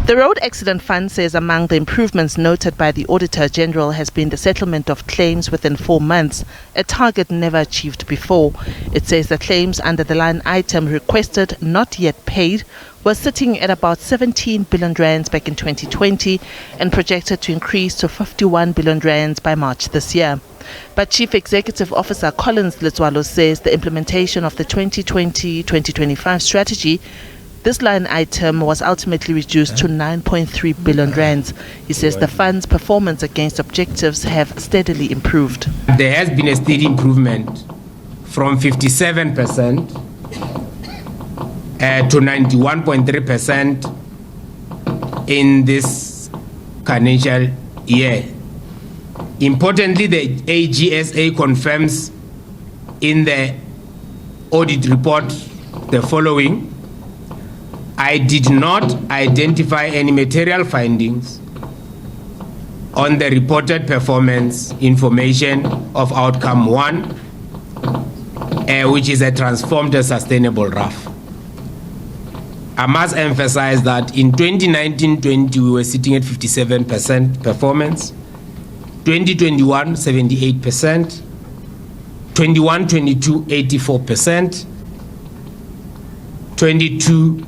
The Road Accident Fund says among the improvements noted by the Auditor General has been the settlement of claims within 4 months, a target never achieved before. It says the claims under the line item requested not yet paid was sitting at about 17 billion rands back in 2020 and projected to increase to 51 billion rands by March this year. But Chief Executive Officer Collins Letsoalo says the implementation of the 2020-2025 strategy, this line item was ultimately reduced to 9.3 billion rands. He says the fund's performance against objectives have steadily improved. There has been a steady improvement from 57% to 91.3% in this financial year. Importantly, the AGSA confirms in the audit report the following: I did not identify any material findings on the reported performance information of outcome 1, which is a transformed and sustainable RAF. I must emphasize that in 2019-20 we were sitting at 57% performance, 2021 78%, 21-22 84%, 22-23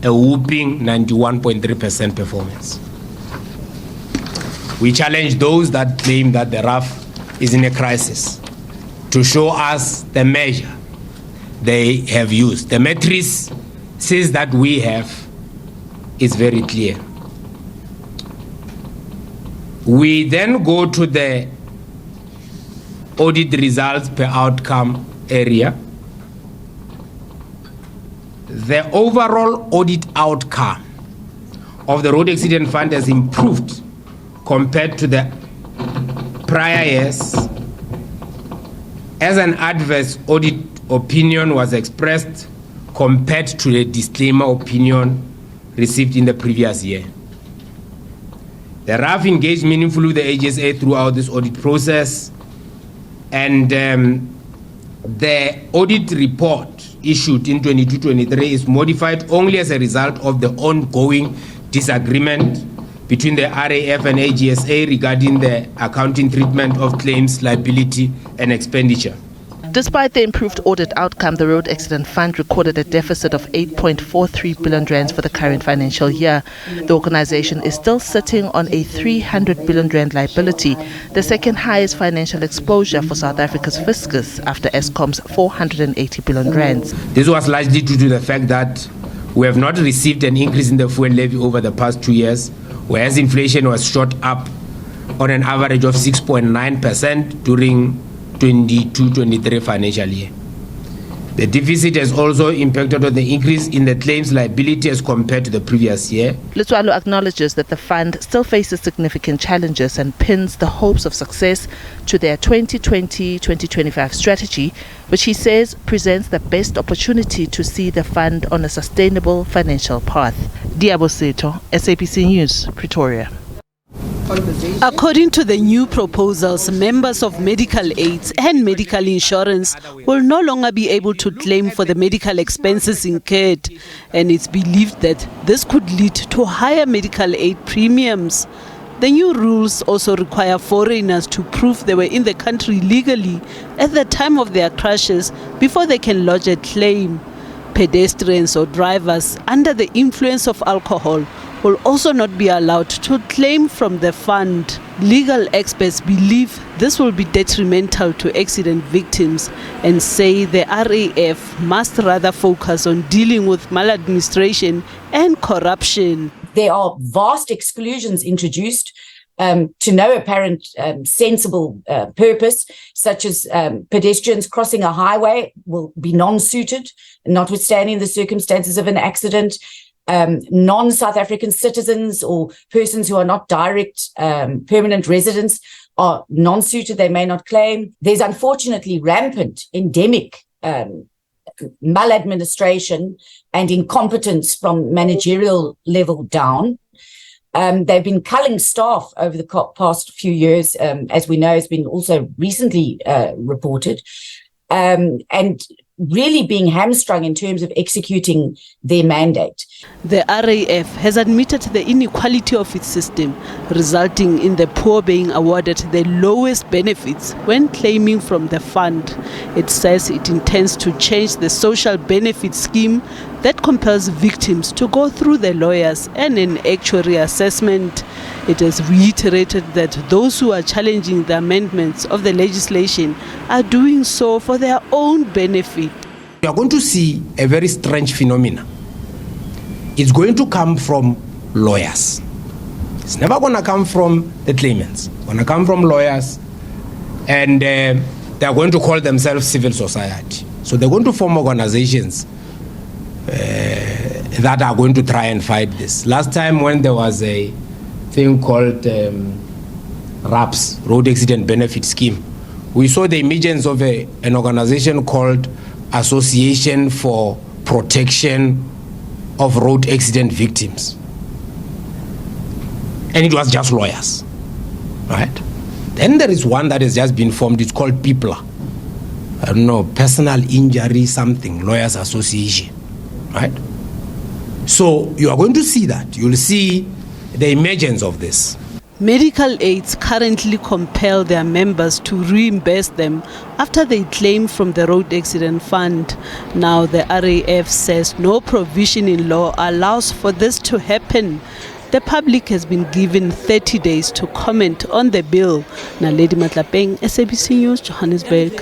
a whooping 91.3% performance. We challenge those that claim that the RAF is in a crisis to show us the measure they have used. The matrix says that we have is very clear. We then go to the audit results per outcome area. The overall audit outcome of the Road Accident Fund has improved compared to the prior years, as an adverse audit opinion was expressed compared to the disclaimer opinion received in the previous year. The RAF engaged meaningfully with the AGSA throughout this audit process, and the audit report issued in 22-23 is modified only as a result of the ongoing disagreement between the RAF and AGSA regarding the accounting treatment of claims, liability and expenditure. Despite the improved audit outcome, the Road Accident Fund recorded a deficit of 8.43 billion rands for the current financial year. The organization is still sitting on a 300 billion rand liability, the second highest financial exposure for South Africa's fiscus after Eskom's 480 billion rands. This was largely due to the fact that we have not received an increase in the fuel levy over the past 2 years, whereas inflation was shot up on an average of 6.9% during 22-23 financial year. The deficit has also impacted on the increase in the claims liability as compared to the previous year. Letsoalo acknowledges that the fund still faces significant challenges and pins the hopes of success to their 2020-2025 strategy, which he says presents the best opportunity to see the fund on a sustainable financial path. Diabo Seto, SABC News, Pretoria. According to the new proposals, members of medical aids and medical insurance will no longer be able to claim for the medical expenses incurred, and it's believed that this could lead to higher medical aid premiums. The new rules also require foreigners to prove they were in the country legally at the time of their crashes before they can lodge a claim. Pedestrians or drivers under the influence of alcohol will also not be allowed to claim from the fund. Legal experts believe this will be detrimental to accident victims and say the RAF must rather focus on dealing with maladministration and corruption. There are vast exclusions introduced to no apparent sensible purpose, such as pedestrians crossing a highway will be non-suited, notwithstanding the circumstances of an accident. Non-South African citizens or persons who are not direct permanent residents are non-suited, they may not claim. There's unfortunately rampant, endemic maladministration and incompetence from managerial level down. They've been culling staff over the past few years, as we know has been also recently reported. And really being hamstrung in terms of executing their mandate. The RAF has admitted the inequality of its system, resulting in the poor being awarded the lowest benefits when claiming from the fund. It says it intends to change the social benefit scheme that compels victims to go through the lawyers and an actuary assessment. It has reiterated that those who are challenging the amendments of the legislation are doing so for their own benefit. You are going to see a very strange phenomenon. It's going to come from lawyers. It's never going to come from the claimants. It's going to come from lawyers, and they are going to call themselves civil society. So they're going to form organizations that are going to try and fight this. Last time when there was a thing called RAPS, Road Accident Benefit Scheme, we saw the emergence of an organization called Association for Protection of Road Accident Victims. And it was just lawyers, right? Then there is one that has just been formed. It's called PIPLA. I don't know, Personal Injury something, Lawyers Association, right? So you are going to see that. You'll see the emergence of this. Medical aids currently compel their members to reimburse them after they claim from the Road Accident Fund. Now the RAF says no provision in law allows for this to happen. The public has been given 30 days to comment on the bill. Naledi Matlapeng, SABC News, Johannesburg.